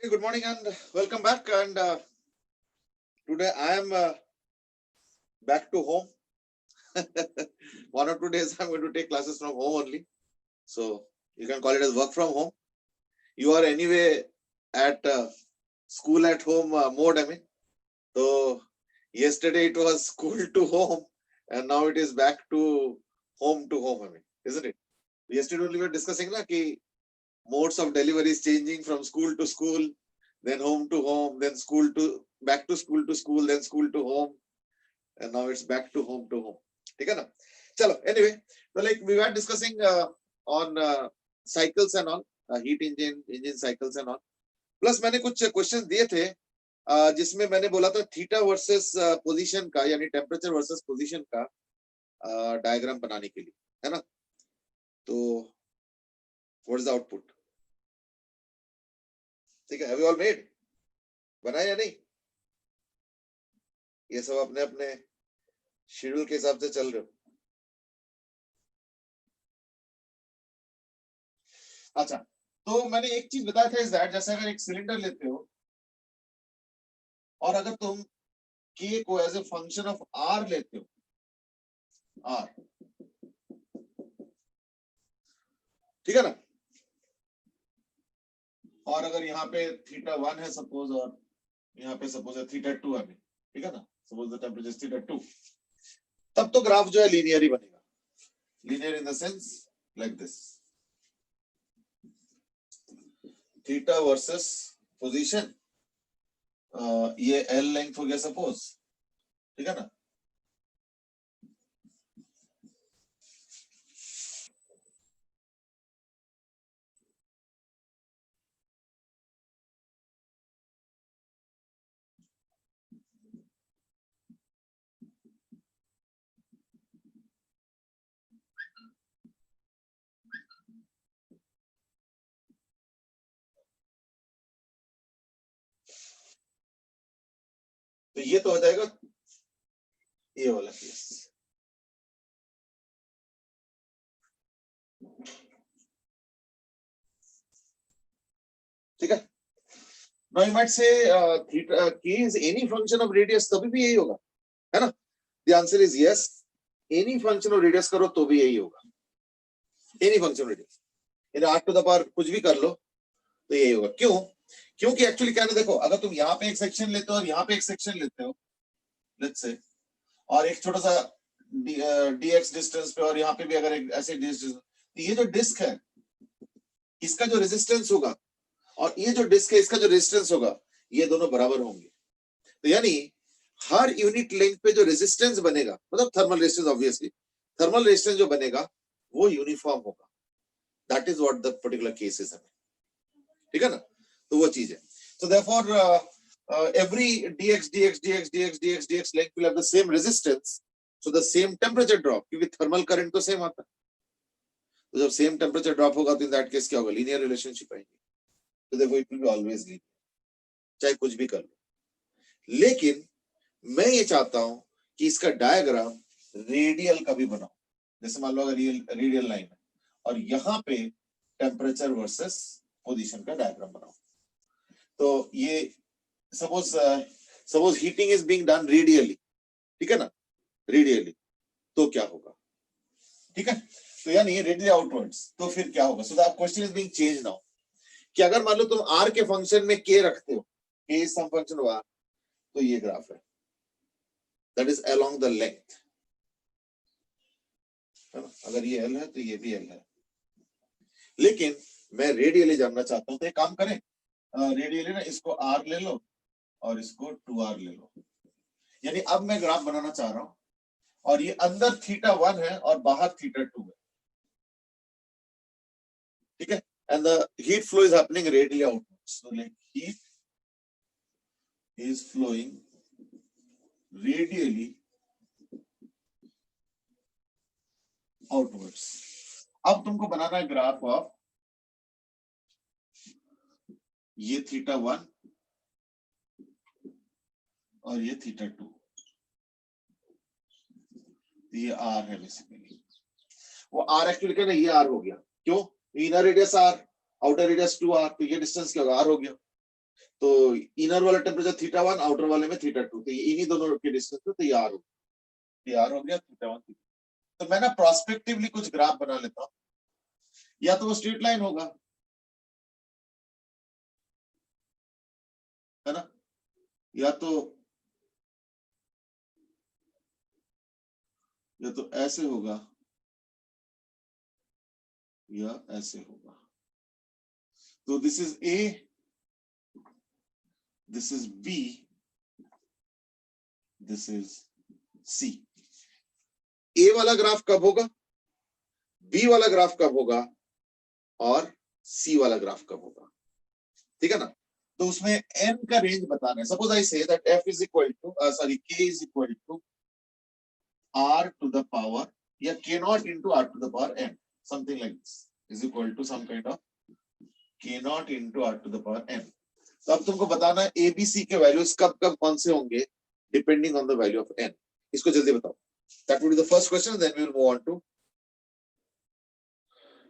Okay, good morning and welcome back. And today I am back to home. 1 or 2 days I'm going to take classes from home only. So you can call it as work from home. You are anyway at school at home mode, I mean. So yesterday it was school to home and now it is back to home, I mean, isn't it? Yesterday only we were discussing that modes of delivery is changing from school to school, then home to home, then school to back to school, then school to home, and now it's back to home. ठीक है ना? चलो, anyway, so like we were discussing on cycles and all, heat engine cycles and all. Plus मैंने कुछ questions दिए थे जिसमें मैंने बोला था थीटा वर्सेस पोजीशन का, यानी टेम्परेचर वर्सेस पोजीशन का डायग्राम बनाने के लिए, है ना? तो what is the output? ठीक है, have you all made? बनाया या नहीं? ये सब अपने अपने शेड्यूल के हिसाब से चल रहे हो? अच्छा, तो मैंने एक चीज बताया था इस दैट, जैसे अगर एक सिलेंडर लेते हो और अगर तुम के को as a function of r लेते हो, आर, ठीक है ना? और अगर यहाँ पे थीटा 1 है सपोज और यहाँ पे सपोज है थीटा 2 है, ठीक है ना? सपोज द टेम्परेचर थीटा 2, तब तो ग्राफ जो है लीनियर ही बनेगा. Linear in the sense like this, theta versus position, ये एल लेंथ हो गया सपोज, ठीक है ना? तो ये तो हो जाएगा ये वाला केस. ठीक है? Now you might say theta k is any function of radius, तभी भी यही होगा, है ना? The answer is yes. Any function of radius करो तो भी यही होगा. Any function of radius. In 8 to the power कुछ भी कर लो तो यही होगा. क्यों? क्योंकि एक्चुअली क्या है, देखो, अगर तुम यहाँ पे एक सेक्शन लेते हो और यहाँ पे एक सेक्शन लेते हो, लेट्स से, और एक छोटा सा dx डिस्टेंस पे और यहाँ पे भी अगर एक ऐसे डिस्टेंस, तो ये जो डिस्क है इसका जो रेजिस्टेंस होगा और ये जो डिस्क है इसका जो रेजिस्टेंस होगा, ये दोनों बराबर होंगे. तो यानी हर यूनिट लेंथ पे जो रेजिस्टेंस बनेगा, मतलब thermal resistance, obviously thermal resistance जो बनेगा वो यूनिफॉर्म होगा. That is what the particular case is. ठीक है ना? तो वो चीज है. So therefore every dx length will have the same resistance, so the same temperature drop, क्योंकि थर्मल करंट तो सेम आता है. तो जब सेम टेम्परेचर ड्रॉप होगा तो इन दैट केस क्या होगा? लीनियर रिलेशनशिप आएगी. तो देखो it will be always linear, चाहे कुछ भी कर लो. लेकिन मैं ये चाहता हूं कि इसका डायग्राम रेडियल का भी बनाओ. जैसे मान लो अगर रेडियल लाइन है और यहाँ पे टेम्परेचर वर्सेस पोजीशन का डायग्राम बनाओ. तो ये suppose heating is being done radially, ठीक है ना? रेडियली, तो क्या होगा? ठीक है? तो यानी रेडियली आउटवर्ड्स, तो फिर क्या होगा? So the question is being change now कि अगर मान लो तुम आर के फंक्शन में के रखते हो, K is some function of r, तो ये ग्राफ है, that is along the length, है ना? अगर ये एल है तो ये भी एल है. लेकिन मैं रेडियली जानना चाहता हूं, तो एक काम करें, रेडियली ना इसको आर ले लो और इसको 2r ले लो. यानी अब मैं ग्राफ बनाना चाह रहा हूं और ये अंदर थीटा 1 है और बाहर थीटा 2 है. ठीक है? and the heat flow is happening radially outwards. So like heat is flowing radially outwards. अब तुमको बनाना है ग्राफ ऑफ ये थीटा 1 और ये थीटा 2. ये आर है बेसिकली. वो आर एक्चुअली क्या ना, ये आर हो गया. क्यों? Inner radius r, outer radius 2r, तो ये डिस्टेंस क्या होगा? आर हो गया. तो इनर वाला टेम्परेचर थीटा 1, आउटर वाले में थीटा 2, तो इन्हीं दोनों के डिस्टेंस पे तैयार हो गया थीटा 1 थीटा। तो मैं ना प्रोस्पेक्टिवली कुछ ग्राफ बना लेता हूं, या तो वो स्ट्रेट लाइन होगा, है ना, या तो ऐसे होगा या ऐसे होगा। तो this is A, this is B, this is C. A वाला ग्राफ कब होगा, बी वाला ग्राफ कब होगा, और सी वाला ग्राफ कब होगा, ठीक है ना। तो उसमें n का रेंज बताना है। Suppose I say that f is equal to k is equal to r to the power या k naught into r to the power n, something like this is equal to some kind of k naught into r to the power n। तो अब तुमको बताना है abc के values कब कब कौन से होंगे depending on the value of n। इसको जल्दी बताओ। That would be the first question, then we will move on to,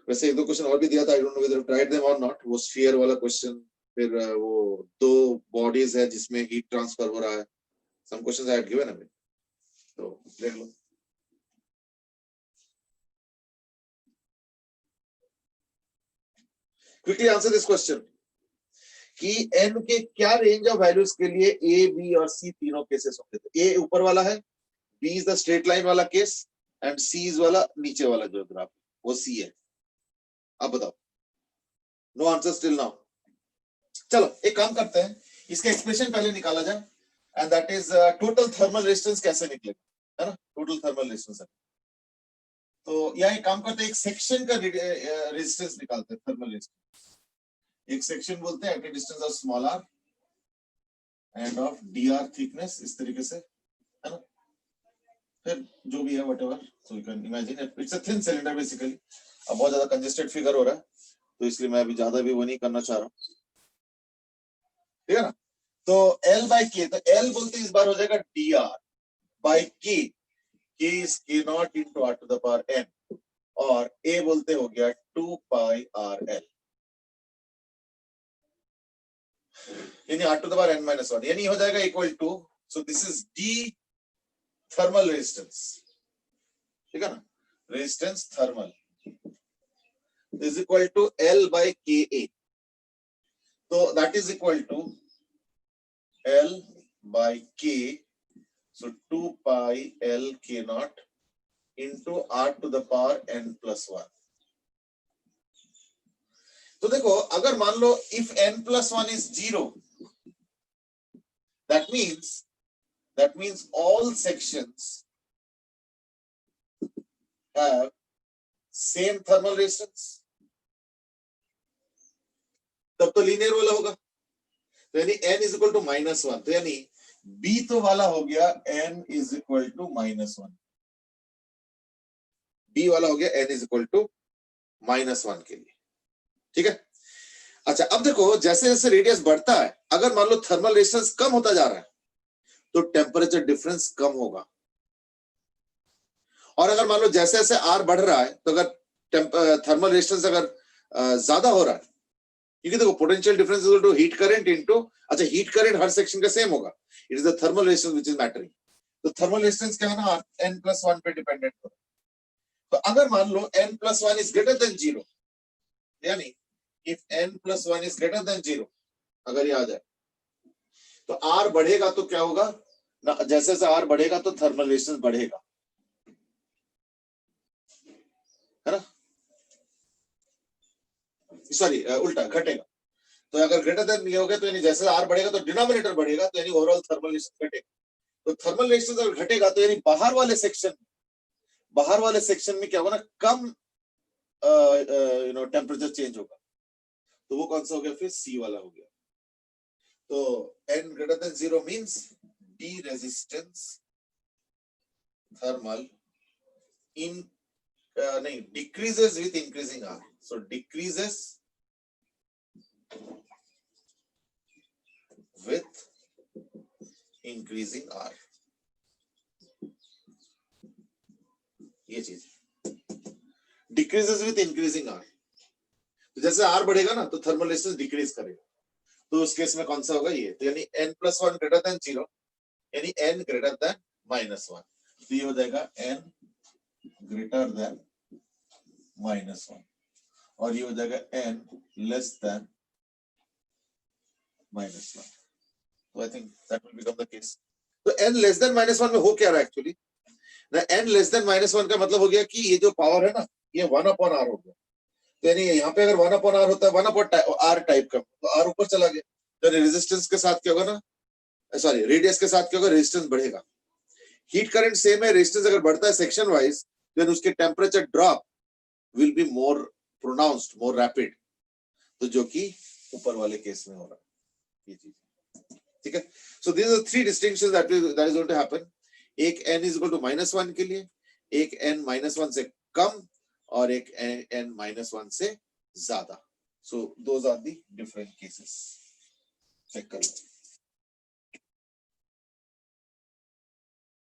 वैसे एक दो क्वेश्चन और भी दिया था, I don't know whether tried them और नॉट। वो स्फीयर वाला क्वेश्चन, फिर वो दो बॉडीज है जिसमें हीट ट्रांसफर हो रहा है, some questions I had given अभी, तो देख लो। क्विकली आंसर दिस क्वेश्चन कि n के क्या रेंज ऑफ वैल्यूज के लिए a b और c तीनों केसेस होंगे। तो a ऊपर वाला है, b is the straight line वाला केस, एंड c इज वाला नीचे वाला जो ग्राफ वो c है। अब बताओ, नो आंसर स्टिल नाउ। चलो एक काम करते हैं, इसका एक्सप्रेशन पहले निकाला जाए, and that is total thermal resistance कैसे निकलेगा, है ना, टोटल थर्मल रेजिस्टेंस है। तो यहाँ एक काम करते हैं, एक सेक्शन का रेजिस्टेंस निकालते हैं, थर्मल रेजिस्टेंस। एक सेक्शन बोलते हैं at a distance of small r and of dr thickness, इस तरीके से, है ना। फिर जो भी है whatever, so you can imagine it's a thin cylinder basically. अब बहुत ज्यादा कंजेस्टेड फिगर हो रहा है, तो इसलिए मैं अभी ज्यादा भी वो नहीं करना चाह रहा हूँ, ठीक है ना। तो L बाय K, तो L बोलते इस बार हो जाएगा dr by K, K is K naught into r to the power n, और A बोलते हो गया 2 pi RL, यानी r to the power n minus 1, यानी हो जाएगा equal to, so this is D thermal resistance, ठीक है ना, resistance thermal is equal to L by KA, तो that is equal to L by K, so 2 pi L K naught into r to the power n plus 1। तो देखो, अगर मान लो if n plus 1 is 0, that means all sections have same thermal resistance, तब तो linear वाला होगा, तो यानी n is equal to -1, तो यानी b तो वाला हो गया n is equal to -1, b वाला हो गया n is equal to -1 के लिए, ठीक है। अच्छा अब देखो, जैसे जैसे रेडियस बढ़ता है, अगर मान लो थर्मल रेजिस्टेंस कम होता जा रहा है तो टेम्परेचर डिफरेंस कम होगा, और अगर मान लो जैसे जैसे आर बढ़ रहा है, तो अगर थर्मल रेजिस्टेंस अगर ज्यादा हो रहा है, क्योंकि देखो potential difference is equal to heat current into, अच्छा हीट करंट हर सेक्शन का सेम होगा, it is the thermal resistance which is mattering. तो थर्मल रेजिस्टेंस क्या है ना, n+1 पे डिपेंडेंट होगा। तो अगर मान लो n+1 इज ग्रेटर देन 0, यानी if n+1 is greater than 0, अगर ये आ जाए, तो R बढ़ेगा तो क्या होगा ना, जैसे जैसे R बढ़ेगा तो थर्मल रेजिस्टेंस बढ़ेगा, है ना, सॉरी उल्टा घटेगा। तो अगर ग्रेटर देन ये हो गया, तो यानी जैसे R बढ़ेगा तो डिनोमिनेटर बढ़ेगा, तो यानी ओवरऑल थर्मल रेजिस्टेंस घटेगा। तो थर्मल रेजिस्टेंस अगर घटेगा, तो यानी बाहर वाले सेक्शन में क्या होगा ना, कम टेम्परेचर चेंज होगा, तो वो कौन सा हो गया, फिर C वाला हो गया। तो n greater than 0 means D resistance thermal in decreases with increasing R, so decreases with increasing R, ये चीज डिक्रीजेस विथ इंक्रीजिंग R। तो जैसे R बढ़ेगा ना, तो थर्मल रेजिस्टेंस डिक्रीज करेगा, तो उस केस में कौन सा होगा ये, तो यानी n+1 ग्रेटर देन 0, यानी n ग्रेटर देन -1, तो ये हो जाएगा n ग्रेटर देन -1 और ये हो जाएगा n लेस देन -1, तो आई think that will become the case. तो n लेस देन -1 में हो क्या रहा है एक्चुअली ना, n लेस देन -1 का मतलब हो गया कि ये जो पावर है ना ये 1/r हो गया, तो यानी यहाँ पे अगर 1/r होता है 1/r टाइप का, तो r ऊपर चला गया, तो रेजिस्टेंस के साथ क्या होगा ना, सॉरी रेडियस के साथ क्या होगा, रेजिस्टेंस बढ़ेगा। हीट करंट सेम है, रेजिस्टेंस अगर बढ़ता है सेक्शन वाइज, देन उसके temperature drop will be more pronounced, more rapid, तो जो कि ऊपर वाले केस में हो रहा है ये चीज, ठीक है। So this are three distinctions that is going to happen, एक n इज इक्वल टू -1 के लिए, एक n -1 से कम और एक n -1 से ज्यादा। So those are the different cases, check कर लो,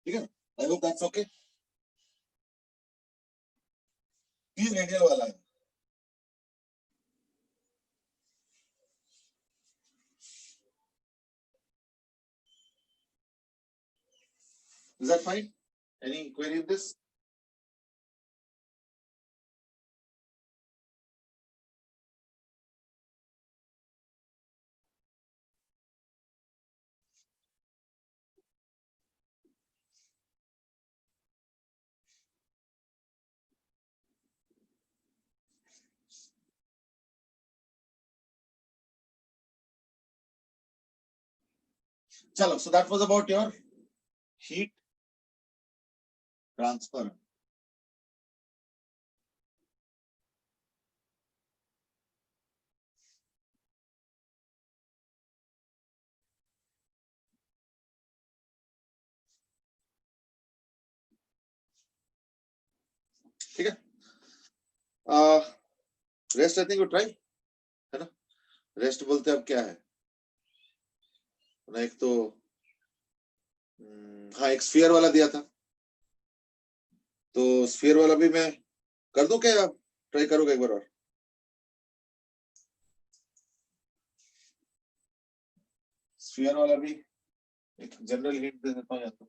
ठीक है। I hope that's okay. ये रेडियल वाला है, is that fine? Any query in this? Chalo, so that was about your heat transfer. ठीक है, rest I think you try, है ना। रेस्ट बोलते अब क्या है ना, एक तो हाँ एक स्फीयर वाला दिया था, तो स्फीयर वाला भी मैं कर दूं क्या, आप ट्राई करोगे एक बार और? स्फीयर वाला भी एक जनरल हिंट दे देता हूँ या तो,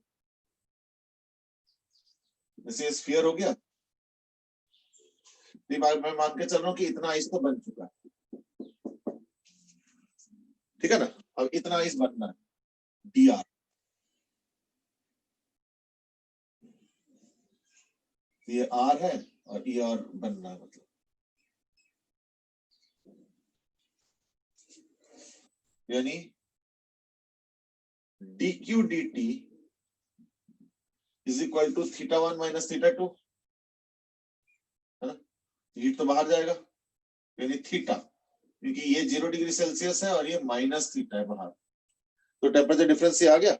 जैसे स्फीयर हो गया, मैं मान के चल रहा हूँ कि इतना आइस तो बन चुका है, ठीक है ना, अब इतना आइस बनना है, dr, ये r है और er बनना है, मतलब यानी dq dt is equal to θ1 minus θ2, है ना, हीट तो बाहर जाएगा, यानी थीटा, क्योंकि ये 0 डिग्री सेल्सियस है और ये माइनस थीटा है बाहर, तो टेम्परेचर डिफरेंस ये आ गया,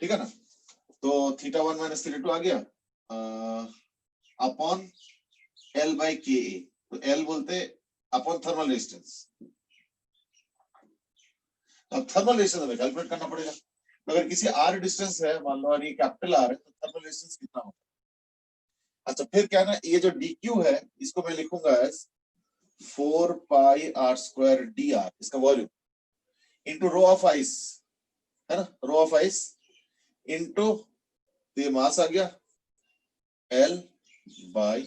ठीक है ना। तो θ1 माइनस θ2 आ गया अपॉन L बाई के ए, तो L बोलते अपॉन थर्मल रेजिस्टेंस, अब थर्मल रेजिस्टेंस हमें कैलकुलेट करना पड़ेगा, तो अगर किसी आर डिस्टेंस है, मान लो ये कैपिटल आर है, तो थर्मल रेजिस्टेंस कितना होगा। अच्छा फिर क्या ना, ये जो dq है इसको मैं लिखूंगा as 4 pi r square dr, इसका volume, into rho of ice, है ना, रो ऑफ आइस इनटू, तो ये मास आ गया L बाई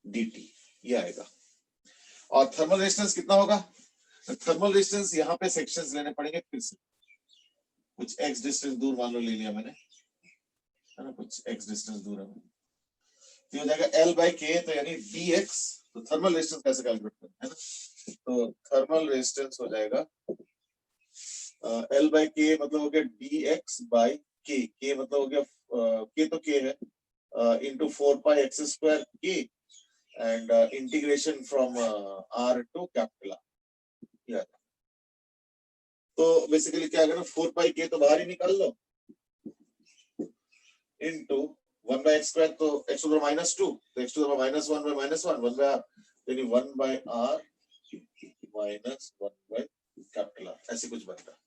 dt, ये आएगा। और थर्मल रेजिस्टेंस कितना होगा, थर्मल रेजिस्टेंस यहाँ पे सेक्शंस लेने पड़ेंगे फिर से, कुछ x डिस्टेंस दूर मान लो ले लिया मैंने, है ना, कुछ x डिस्टेंस दूर है, तो हो जाएगा L बाई के, तो यानी dx, तो थर्मल रेजिस्टेंस कैसे कैलकुलेट करना है ना, तो थर्मल रेजिस्टेंस हो जाएगा L बाई के मतलब हो गया dx बाई के मतलब हो गया के तो के है, into 4 pi x square k and integration from r to capital R, yeah. तो बेसिकली क्या करना, 4 pi k तो बाहर ही निकाल लो, into 1 by x square, तो x to the minus 2, तो x to the minus 1 by minus 1, 1 by r, यानी 1 by r minus 1 by capital R, ऐसे कुछ बनता है,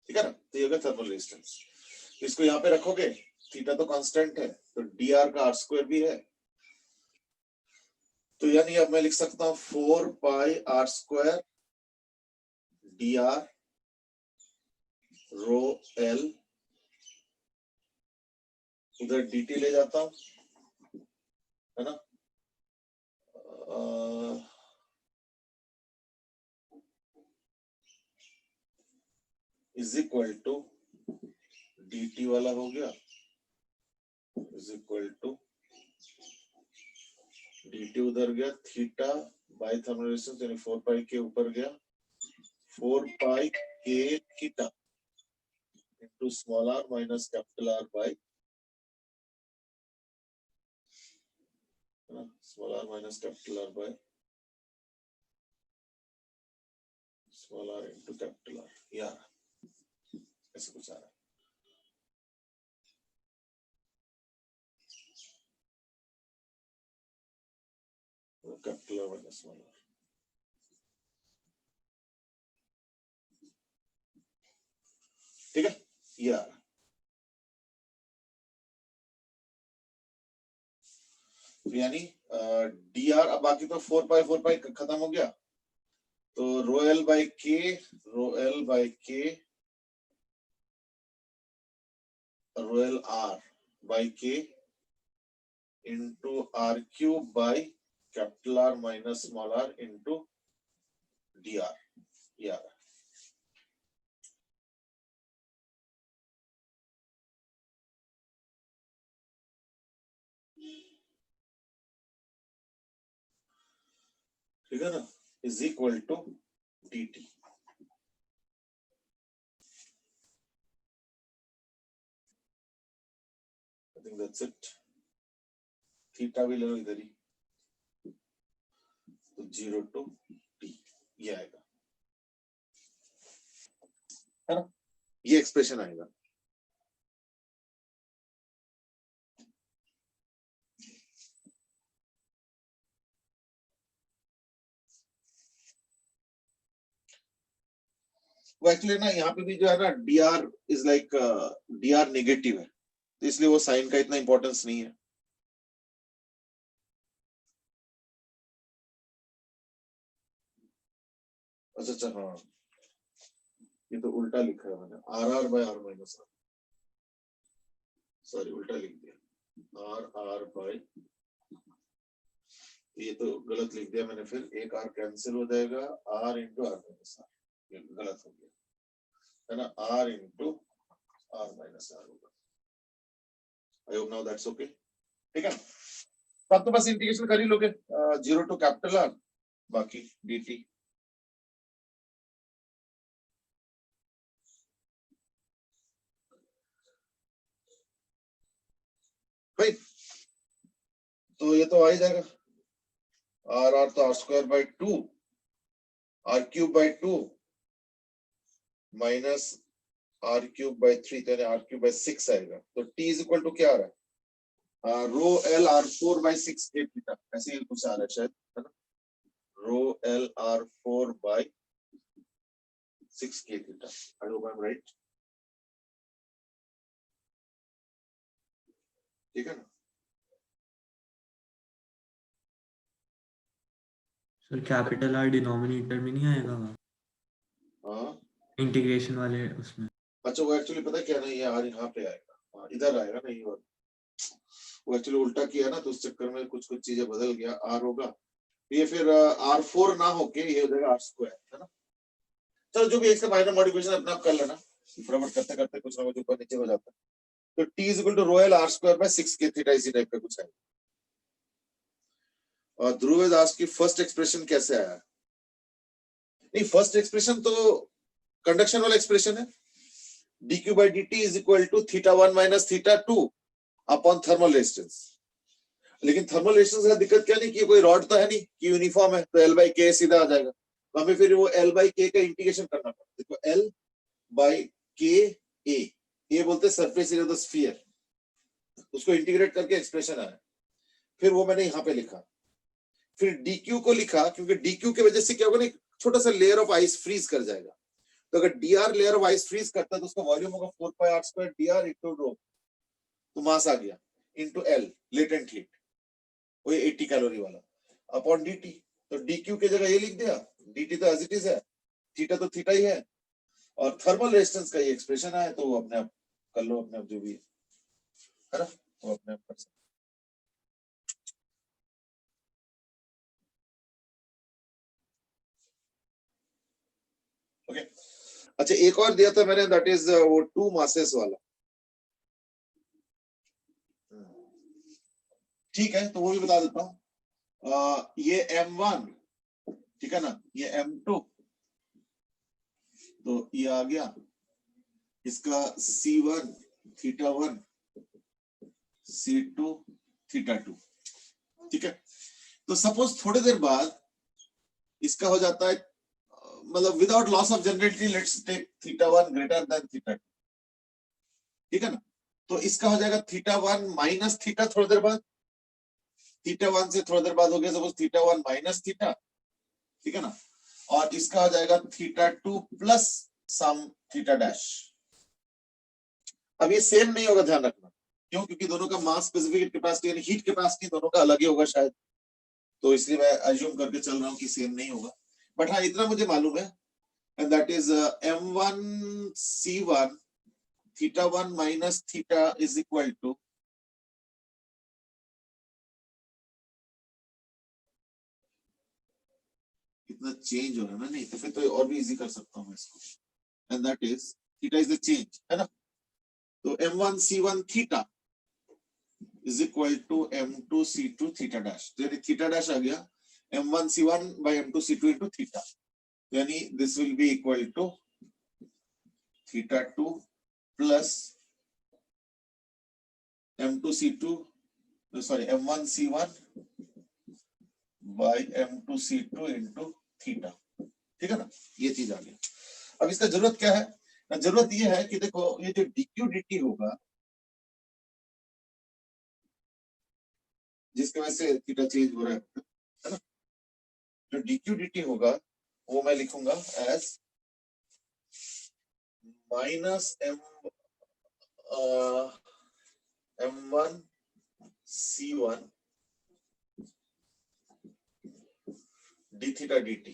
ठीक है ना। तो ये होगा थर्मल रेजिस्टेंस, इसको यहाँ पे रखोगे, थीटा तो कांस्टेंट है, तो dr का r स्क्वायर भी है, तो यानी अब मैं लिख सकता हूं 4 pi R square D R rho L, उधर dt ले जाता हूं, है ना, इज इक्वल टू dt वाला हो गया, इज इक्वल टू dt उधर गया, थीटा बाई थर्मल रेजिस्टेंस यानी 4 पाई के ऊपर गया, 4 पाई के theta into small r minus capital R by small r minus capital R by small r into capital R, यार ऐसे कुछ आ रहा है। Capital R minus small r, ठीक है, यार यानी डी आर, अब बाकी तो 4 पाई खत्म हो गया, तो रो L by K, rho L r by K into r cube by capital r minus small r into D r, यार ठीक है ना, is equal to D T. I think that's it. Theta भी ले लो इधर ही, तो 0 टू टी ये आएगा, है ना, ये एक्सप्रेशन आएगा। वो एक्चुअली ना यहाँ पे भी जो है ना D R is like D R negative है, तो इसलिए वो साइन का इतना इंपॉर्टेंस नहीं है। अच्छा हाँ, ये तो उल्टा लिखा है मैंने, r r by r minus r, sorry उल्टा लिख दिया, आर आर बाय, ये तो गलत लिख दिया मैंने, फिर एक आर कैंसिल हो जाएगा, R into R minus R, ये गलत हो गया, है ना, R into R minus R होगा। I hope now that's okay, ठीक है। तो आप तो बस इंटीग्रेशन कर ही लोगे, 0 टू कैपिटल आर, बाकी dt। भाई तो ये तो आ ही जाएगा, आर आर तो r square by 2 r cube by 2 minus r cube by 3, तो आर क्यूब बाई 6 आएगा, तो t इज इक्वल टू क्या आ रहा है, रो L are 4 by 6 K theta, ऐसे ही कुछ आ रहा है शायद, है ना, रो L are 4 by 6 K theta. I hope I am right, ठीक है ना। सर कैपिटल आर डिनोमिनेटर में नहीं आएगा हाँ इंटीग्रेशन वाले उसमें? अच्छा वो एक्चुअली पता है क्या, नहीं ये आर यहाँ पे आएगा, इधर आएगा ना, ये वो एक्चुअली उल्टा किया ना, तो उस चक्कर में कुछ कुछ चीजें बदल गया, आर होगा ये फिर आर 4 ना होके ये हो जाएगा आर स्क्वायर, है ना। चलो जो भी इसका माइनर मॉडिफिकेशन अपना आप कर लेना, फटाफट करते करते कुछ ना कुछ ऊपर नीचे हो जाता है। तो t is equal to rho L r square by 6 K theta, इसी टाइप का कुछ है। और ध्रुव इज आस्क्ड कि फर्स्ट एक्सप्रेशन कैसे आया, नहीं फर्स्ट एक्सप्रेशन तो कंडक्शन वाला एक्सप्रेशन है, dq by dt is equal to theta 1 minus theta 2 upon thermal resistance. लेकिन थर्मल रेजिस्टेंस का दिक्कत क्या नहीं कि कोई रॉड तो है नहीं कि यूनिफॉर्म है, तो L by K सीधा आ जाएगा, तो हमें फिर वो L by K का इंटीग्रेशन करना पड़ता है। देखो L by K A, ये बोलते हैं surface area of the sphere, उसको इंटीग्रेट करके एक्सप्रेशन आया, फिर वो मैंने यहाँ पे लिखा, फिर dq को लिखा, क्योंकि dq की वजह से क्या होगा ना, छोटा सा लेयर ऑफ आइस फ्रीज कर जाएगा, तो अगर dr layer of ice freeze करता है तो उसका वॉल्यूम होगा 4 pi r square dr into rho, तो मास आ गया इनटू L लेटेंट हीट, वो 80 कैलोरी वाला। अपॉन dt, तो dq की जगह ये लिख दिया, dt तो एज इट इज है, थीटा तो थीटा ही है, और थर्मल रेजिस्टेंस का ये एक्सप्रेशन है, तो वो अपने आप कर लो, अपने आप जो भी है ना, वो अपने आप कर सकते। ओके, अच्छा एक और दिया था मैंने, दैट इज वो 2 मासेस वाला, ठीक है, तो वो भी बता देता हूँ। ये m1, ठीक है ना, ये m2, तो ये आ गया इसका c1 थीटा 1, c2 थीटा 2, ठीक है। तो सपोज थोड़ी देर बाद इसका हो जाता है, मतलब without loss of generativity, let's take theta 1 greater than theta 2, ठीक है ना, तो इसका हो जाएगा थीटा 1 माइनस थीटा, थोड़ी देर बाद थीटा 1 से थोड़ी देर बाद हो गया सपोज थीटा 1 माइनस थीटा, ठीक है ना, और इसका हो जाएगा थीटा 2 प्लस सम थीटा डैश। अब ये सेम नहीं होगा, ध्यान रखना, क्यों, क्योंकि दोनों का मास स्पेसिफिक कैपेसिटी यानी हीट कैपेसिटी दोनों का अलग ही होगा शायद, तो इसलिए मैं अज्यूम करके चल रहा हूं कि सेम नहीं होगा, बट हाँ इतना मुझे मालूम है, and that is m1 c1 theta 1 minus theta is equal to इतना चेंज हो रहा है ना, नहीं तो फिर तो और भी इजी कर सकता हूं मैं इसको, and that is theta is the change, है ना, तो m1 c1 theta is equal to m2 c2 theta dash, तो यानी थीटा डैश आ गया m1 c1 by m2 c2 into theta, यानी this will be equal to theta 2 plus m2 c2, sorry m1 c1 by m2 c2 into theta, ठीक है ना, ये चीज आ गई। अब इसका जरूरत क्या है, जरूरत ये है कि देखो ये जो dq dt होगा, जिसकी वजह से थीटा चेंज हो रहा है ना, जो dq dt होगा वो मैं लिखूंगा as minus m1 c1 d theta dt,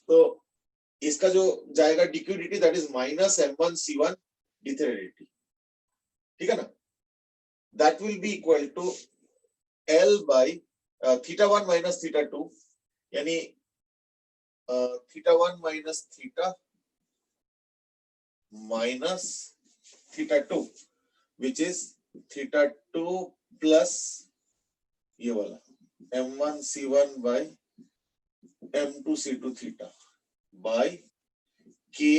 तो इसका जो जाएगा dq dt that is minus m1 c1 d theta dt, ठीक है ना, that will be equal to l by theta 1 minus theta 2, यानी theta 1 minus theta minus theta 2 which is theta 2 plus ये वाला m1 c1 by m2 c2 theta by ka,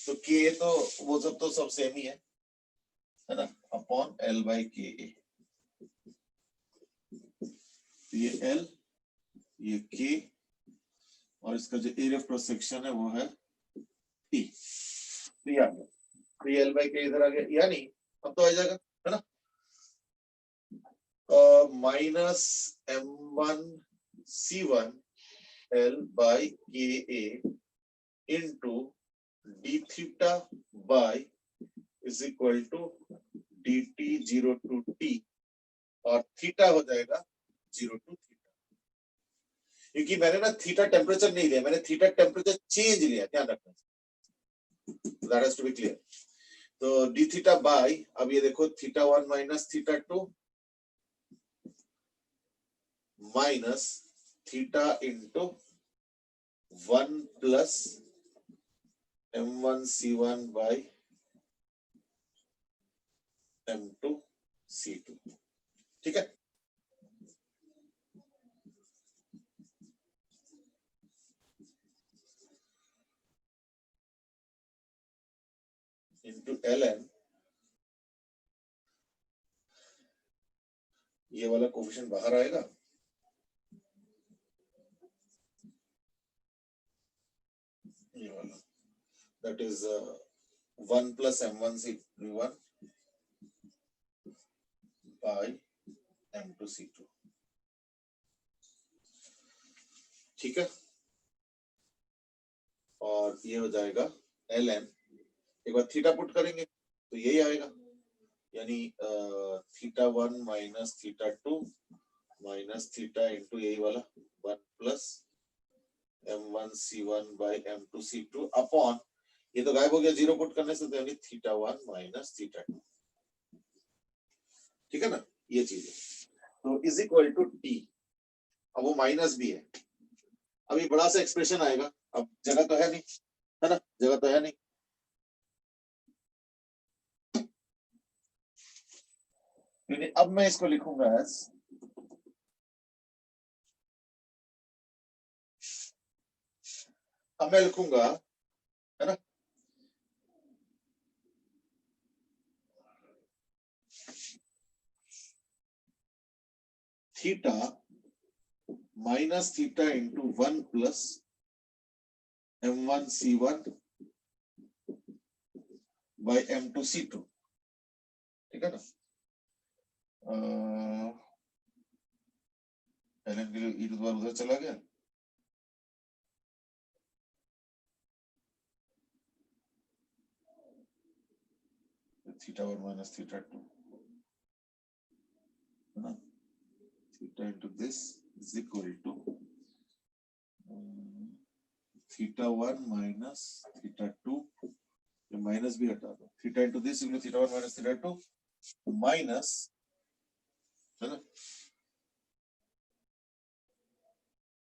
तो ka तो वो सब तो सब सेम ही है ना, अपॉन l बाय ka, तो ये l ये k और इसका जो एरिया ऑफ क्रॉस सेक्शन है वो है t, तो ये आ गया, तो ये l बाय k इधर आ गया, यानी अब तो आ जाएगा, है ना, minus m1 c1 l by ka into d theta by is equal to dt 0 to t, और थीटा हो जाएगा 0 to थीटा, क्योंकि मैंने ना थीटा टेम्परेचर नहीं लिया, मैंने थीटा टेम्परेचर चेंज लिया, ध्यान रखना, that has to be clear. तो d थीटा बाय, अब ये देखो theta 1 minus theta 2 minus theta into 1 plus m1 c1 by m2 c2, ठीक है, इंटू ln, ये वाला कोफिशिएंट बाहर आएगा, ये वाला that is 1 plus m1 c1 by m2 c2, ठीक है। और ये हो जाएगा ln, एक बार थीटा पुट करेंगे तो यही आएगा, यानी theta 1 minus theta 2 minus theta into यही वाला 1 plus m1 c1 by m2 c2 upon, ये तो गायब हो गया जीरो पुट करने से, तो यानी थीटा 1 माइनस थीटा 2, ठीक है ना, ये चीज है। तो इज इक्वल टू टी, अब वो माइनस भी है, अभी बड़ा सा एक्सप्रेशन आएगा, अब जगह तो है नहीं, है ना, जगह तो है नहीं, अब मैं इसको लिखूंगा एज अब मैं लिखूंगा, है ना, theta minus theta into 1 plus m1 c1 by m2 c2, ठीक है ना। ln के लिए e टू द पावर उधर चला गया, थीटा 1 माइनस थीटा 2, है ना, theta into this is equal to theta 1 minus theta 2, ये माइनस भी हटा दो, theta into this equal theta 1 minus theta 2 minus, है ना,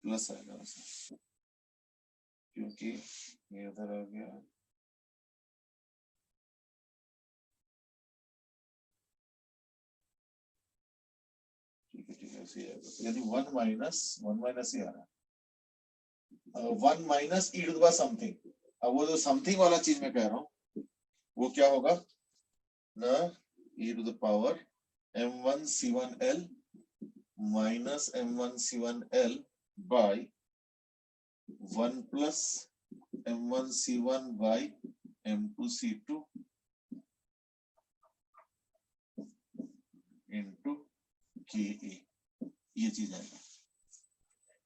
प्लस आएगा उसमें, क्योंकि ये उधर आ गया, ठीक है ठीक है, ऐसे ही आएगा, यानी 1 माइनस ही आ रहा है, 1 minus E to the power something. अब वो जो समथिंग वाला चीज मैं कह रहा हूँ वो क्या होगा ना, e to the power m1 c1l minus m1 c1l by 1 plus m1 c1 by m2 c2 into K, ये चीज आएगा,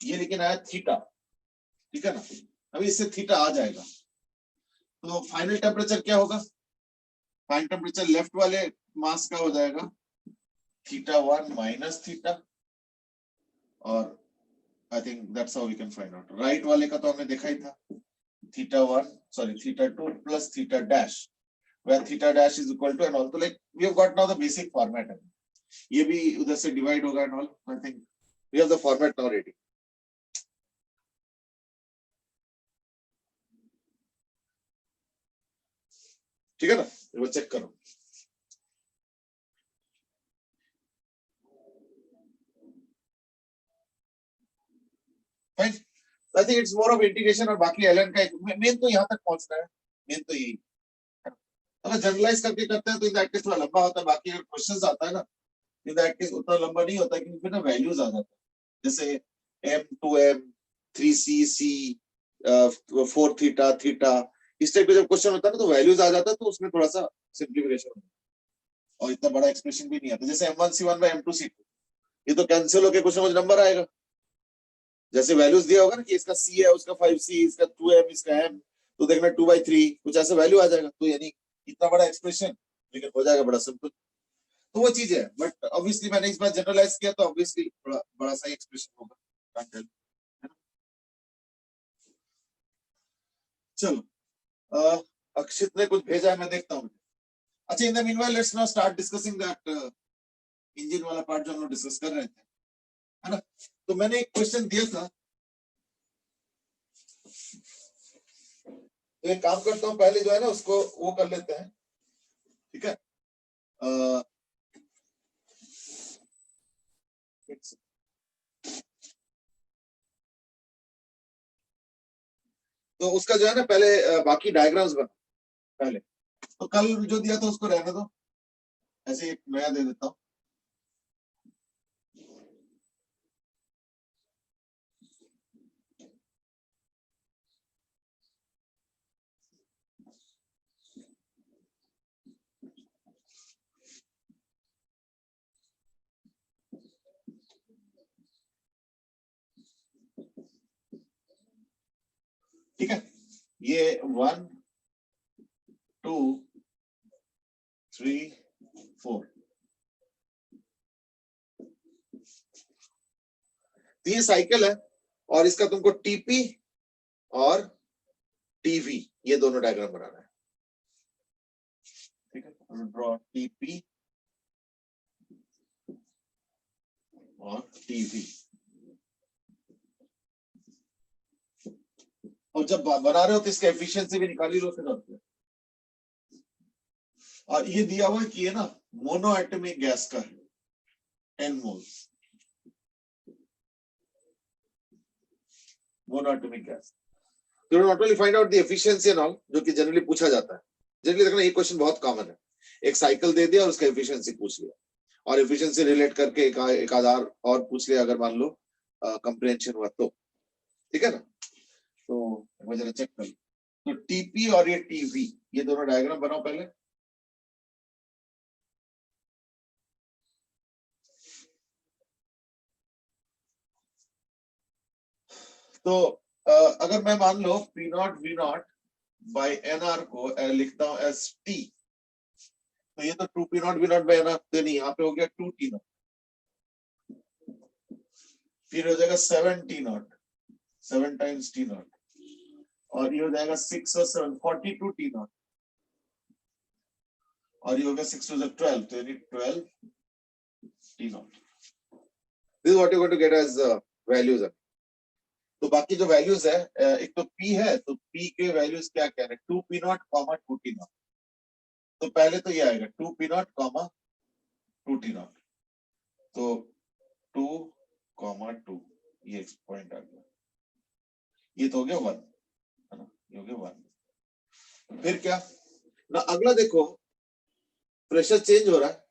ये लेकिन आया थीटा, ठीक है ना, अभी इससे थीटा आ जाएगा, तो फाइनल टेम्परेचर क्या होगा, फाइनल टेम्परेचर लेफ्ट वाले मास का हो जाएगा थीटा 1 माइनस थीटा, और I think that's how we can find out, right वाले का तो हमने देखा ही था, theta 1 sorry theta 2 plus theta dash, where theta dash is equal to and all, तो like we have got now the basic format, ये भी उधर से डिवाइड होगा and all, I think we have the format now ready, ठीक है ना, वो चेक करो, fine, I think it's more of integration, और बाकी एलएन का मेन तो यहाँ तक पहुंचना है, मेन तो यही, अगर जनरलाइज करके करते हैं तो इन दैट केस थोड़ा लंबा होता है, बाकी अगर क्वेश्चंस आता है ना इन दैट केस उतना लंबा नहीं होता, क्योंकि फिर ना वैल्यूज आ जाता है, जैसे m2m 3c 4 थीटा थीटा, इस टाइप का जब क्वेश्चन होता है ना तो वैल्यूज आ जाता है, तो उसमें थोड़ा सा सिंप्लीफिकेशन होता है, और इतना बड़ा एक्सप्रेशन भी नहीं आता, जैसे m1 c1 by m2 c2, ये तो कैंसिल होकर कुछ ना कुछ नंबर आएगा, जैसे वैल्यूज दिया होगा ना कि इसका c है, उसका 5c, इसका 2m, इसका m, तो देखना 2/3 कुछ ऐसा वैल्यू आ जाएगा, तो यानी इतना बड़ा एक्सप्रेशन लेकिन हो जाएगा बड़ा सिंपल, तो वो चीज है, बट ऑब्वियसली मैंने इस बार जनरलाइज किया तो ऑब्वियसली बड़ा बड़ा सा एक्सप्रेशन होगा, can't tell, है ना? चलो अक्षित ने कुछ भेजा है, मैं देखता हूँ, अच्छा in the meanwhile let's now start discussing that engine वाला पार्ट जो हम लोग डिस्कस कर रहे थे, है ना, तो मैंने एक क्वेश्चन दिया था, तो एक काम करता हूँ, पहले जो है ना उसको वो कर लेते हैं, ठीक है, तो उसका जो है ना पहले बाकी डायग्राम्स बना पहले, तो कल जो दिया था उसको रहने दो, ऐसे एक नया दे देता हूँ, 1 2 3 4। ये साइकिल है और इसका तुमको टीपी और टीवी ये दोनों डायग्राम बनाना है। ठीक है, ड्रॉ टीपी और टीवी। और जब बना रहे हो तो इसका एफिशिएंसी भी निकाल ही लो फिर। और ये दिया हुआ है कि ये ना मोनो एटॉमिक गैस का है 10 मोल्स मोनो एटॉमिक गैस। तो not only find out the efficiency and all, जो कि जनरली पूछा जाता है। जनरली देखना ये क्वेश्चन बहुत कॉमन है, एक साइकिल दे दिया और उसका एफिशिएंसी पूछ लिया और एफिशिएंसी रिलेट करके एक आधार और पूछ लिया अगर मान लो कंप्रेhension हुआ तो। ठीक है ना, तो मैं जरा चेक कर लूं। तो टीपी और ये टीवी ये दोनों डायग्राम बनाओ पहले। तो अगर मैं मान लो P not V not by N R को लिखता हूं एस टी, तो ये तो 2 P not V not by N R, तो नहीं यहाँ पे हो गया 2 टी नॉट, फिर हो जाएगा 7 T not, 7 times T not, और ये हो जाएगा 6 और 7 42 टी नॉट, और ये हो गया 6 to 12, तो यानी 12 T naught. This is what you going to get as values. तो बाकी जो वैल्यूज है, एक तो P है, तो P के वैल्यूज क्या क्या है, 2 P not comma 2 T not. तो पहले तो ये आएगा 2 P not comma 2 T not, तो 2 कॉमा 2 ये पॉइंट आ गया, ये तो हो गया 1 है ना, ये हो गया 1। फिर क्या ना, अगला देखो प्रेशर चेंज हो रहा है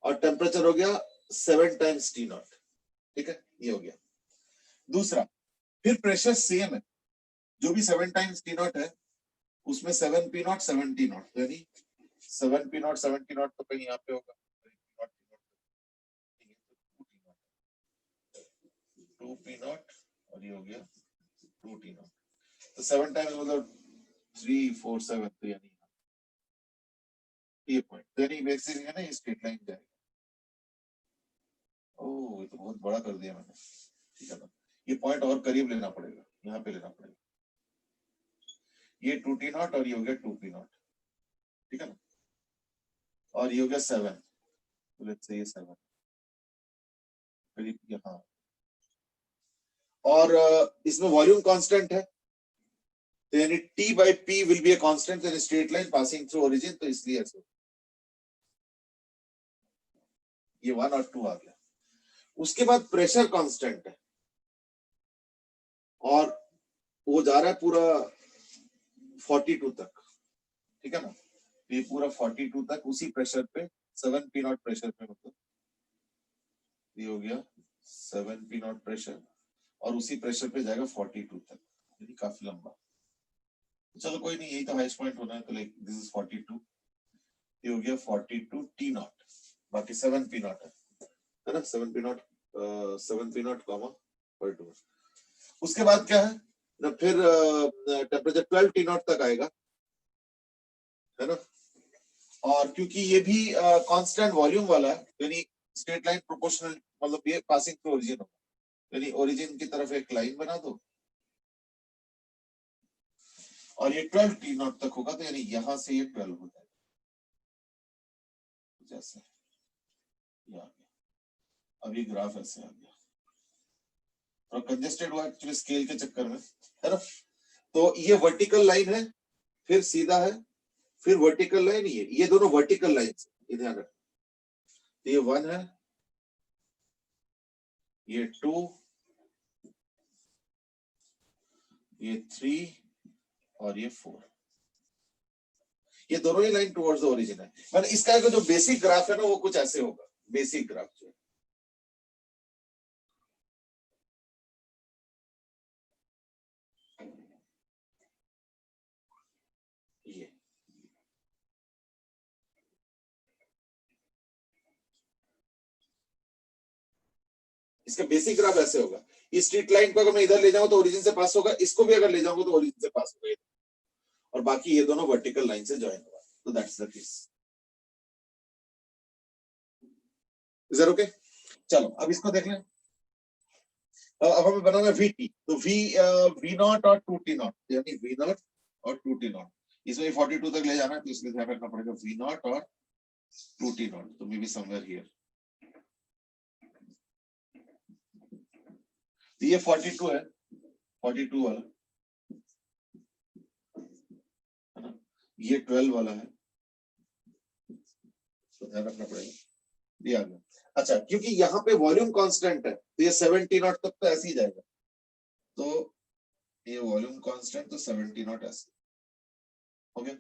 और टेम्परेचर हो गया 7 टाइम्स टी नॉट। ठीक है, ये हो गया। दूसरा, फिर प्रेशर सेम है, जो भी 7 टाइम्स टी नॉट है उसमें 7 पी नॉट 7 टी नॉट, यानी 7 पी नॉट 7 टी नॉट तो कहीं यहाँ पे होगा, 2 पी नॉट और ये हो गया 2 टी नॉट, तो 7 टाइम्स मतलब 3 4 7, तो यानी ये पॉइंट, यानी बेसिकली है ना ये स्ट्रेट लाइन जाएगा। ओह ये तो बहुत बड़ा कर दिया मैंने। ठीक है ना, ये पॉइंट और करीब लेना पड़ेगा, यहाँ पे लेना पड़ेगा, ये 2 टी नॉट और ये हो गया 2 पी नॉट। ठीक है ना, और ये हो गया 7, तो लेट्स से ये 7 करीब यहाँ, और इसमें वॉल्यूम कांस्टेंट है, तो यानी T by P will be a constant in a straight line passing through origin, तो इसलिए ऐसे ये 1 और 2 आ गया। उसके बाद प्रेशर कांस्टेंट है और वो जा रहा है पूरा 42 तक। ठीक है ना, ये पूरा 42 तक उसी प्रेशर पे, 7 पी नॉट प्रेशर पे, मतलब ये हो गया 7 पी नॉट प्रेशर और उसी प्रेशर पे जाएगा 42 तक, यानी काफी लंबा। चलो कोई नहीं, यही तो हाईएस्ट पॉइंट होना है, तो लाइक दिस इज 42, ये हो गया 42 टी नॉट, बाकी 7 पी नॉट है ना, 7 P not 7 P not comma 42। उसके बाद क्या है ना, फिर टेम्परेचर 12 टी नॉट तक आएगा, है ना, और क्योंकि ये भी कांस्टेंट वॉल्यूम वाला है, यानी स्ट्रेट लाइन प्रोपोर्शनल, मतलब ये पासिंग थ्रू ओरिजिन होगा, यानी ओरिजिन की तरफ एक लाइन बना दो और ये 12 टी नॉट तक होगा, तो यानी यहां से ये 12 हो जाएगा, जैसे ये आ गया। अब ये ग्राफ ऐसे आ गया, और कंजेस्टेड हुआ एक्चुअली स्केल के चक्कर में, है ना। तो ये वर्टिकल लाइन है, फिर सीधा है, फिर वर्टिकल लाइन, ये दोनों वर्टिकल लाइन है, ध्यान रखना। ये 1 है, ये 2, ये 3 और ये 4, ये दोनों ही लाइन टुवर्ड्स द ओरिजिन है। मतलब इसका जो बेसिक ग्राफ है ना, वो कुछ ऐसे होगा, बेसिक ग्राफ जो है। ये इसका बेसिक ग्राफ ऐसे होगा, इस स्ट्रेट लाइन को अगर मैं इधर ले जाऊं तो ओरिजिन से पास होगा, इसको भी अगर ले जाऊंगा तो ओरिजिन से पास होगा, और बाकी ये दोनों वर्टिकल लाइन से ज्वाइन हुआ, तो that's the case. Is that okay? चलो अब इसको देख लें। अब हमें बनाना VT, तो V नॉट और 2T नॉट, यानी V नॉट और 2T नॉट, इसमें 42 तक ले जाना है, तो इसलिए ध्यान रखना पड़ेगा V नॉट और 2T नॉट, तो मे बी समवेयर हियर। ये 42 है, 42 वाला है ना, ये 12 वाला है, तो ध्यान रखना पड़ेगा, ये आ गया। अच्छा, क्योंकि यहाँ पे वॉल्यूम कांस्टेंट है, तो ये 70 नॉट तक तो ऐसे ही जाएगा, तो ये वॉल्यूम कांस्टेंट, तो 70 नॉट ऐसे, ओके।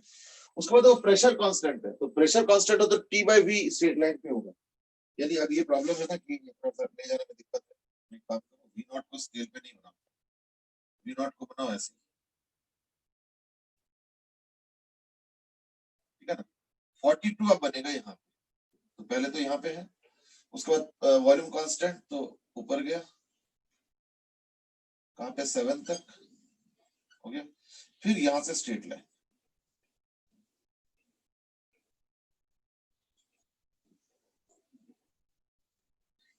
उसके बाद वो प्रेशर कांस्टेंट है, तो प्रेशर कांस्टेंट हो तो T/V स्ट्रेट लाइन पे होगा, यानी अब ये प्रॉब्लम है ना कि ले जाने में दिक्कत है, एक काम करो, V नॉट को स्केल पे नहीं बनाओ, V नॉट को बनाओ ऐसे, ठीक है ना। 42 अब बनेगा यहाँ पे, तो पहले तो यहाँ पे है, उसके बाद वॉल्यूम कांस्टेंट तो ऊपर गया, कहाँ पे 7 तक हो गया, फिर यहां से स्ट्रेट लाइन,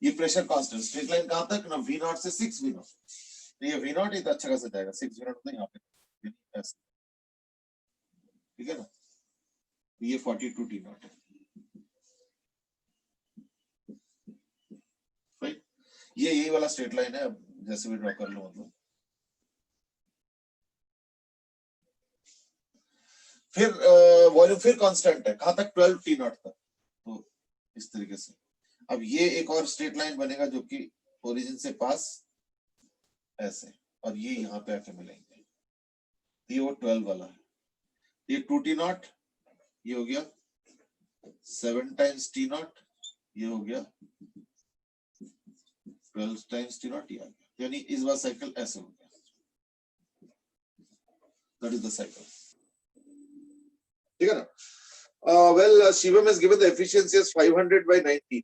ये प्रेशर कांस्टेंट, स्ट्रेट लाइन कहां तक ना, V नॉट से 6 V नॉट, तो ये V नॉट तो अच्छा खासा जाएगा, 6 V नॉट तो यहाँ पे ऐसे, ठीक है ना, ये 42 T नॉट है, राइट। ये यही वाला स्ट्रेट लाइन है, अब जैसे भी ड्रॉ कर लो, मतलब फिर वॉल्यूम फिर कांस्टेंट है, कहां तक, 12 T नॉट तक, तो इस तरीके से। अब ये एक और स्ट्रेट लाइन बनेगा जो कि ओरिजिन से पास ऐसे, और ये यहाँ पे आके मिलेंगे, ये वो 12 वाला है, ये 2T नॉट, ये हो गया 7 टाइम्स T नॉट, ये हो गया 12 टाइम्स T नॉट, ये आ गया, यानी इस बार साइकिल ऐसे हो गया, दैट इज द साइकिल, ठीक है ना। Well, Shivam has given the efficiency as 500/19,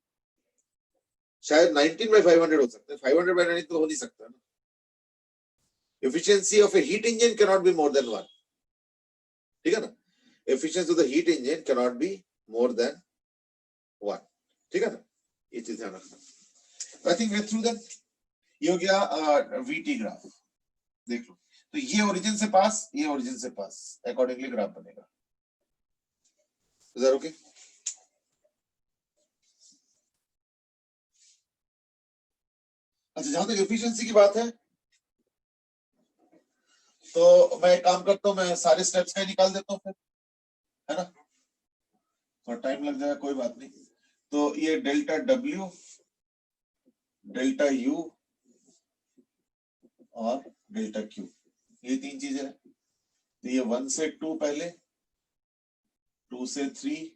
शायद 19/500 हो सकता है, 500/19 तो हो नहीं सकता ना। Efficiency of a heat engine cannot be more than 1, ठीक है ना, efficiency of the heat engine cannot be more than 1, ठीक है ना, ये चीज ध्यान रखना। I think we're through that. ये हो गया VT ग्राफ, देख लो, तो ये ओरिजिन से पास, ये ओरिजिन से पास, अकॉर्डिंगली ग्राफ बनेगा, इज दैट ओके? अच्छा, जहां तक एफिशिएंसी की बात है, तो मैं एक काम करता हूं, मैं सारे स्टेप्स का ही निकाल देता हूं फिर, है ना, थोड़ा टाइम लग जाएगा, कोई बात नहीं। तो ये डेल्टा W, डेल्टा U और डेल्टा Q, ये तीन चीजें हैं, तो ये 1 से 2 पहले, 2 से 3,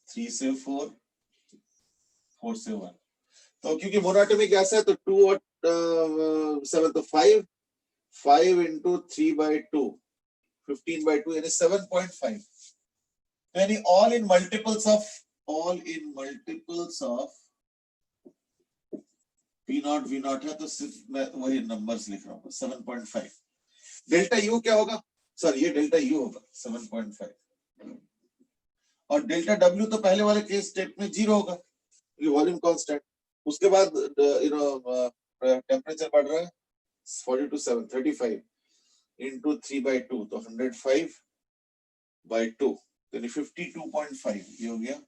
3 से 4, 4 से 1, तो क्योंकि मोनोटोमिक गैस है, तो 2 और 7, तो 5 into 3/2, 15/2, यानी 7.5, यानी all in multiples of P not V not है, तो सिर्फ मैं वही नंबर्स लिख रहा हूँ, 7.5। डेल्टा U क्या होगा, सॉरी ये डेल्टा U होगा 7.5, और डेल्टा W तो पहले वाले केस स्टेट में 0 होगा, वॉल्यूम कांस्टेंट, उसके बाद टेम्परेचर बढ़ रहा है, 42.7, 35 into 3/2, तो 105/2, यानी 52.5, ये हो गया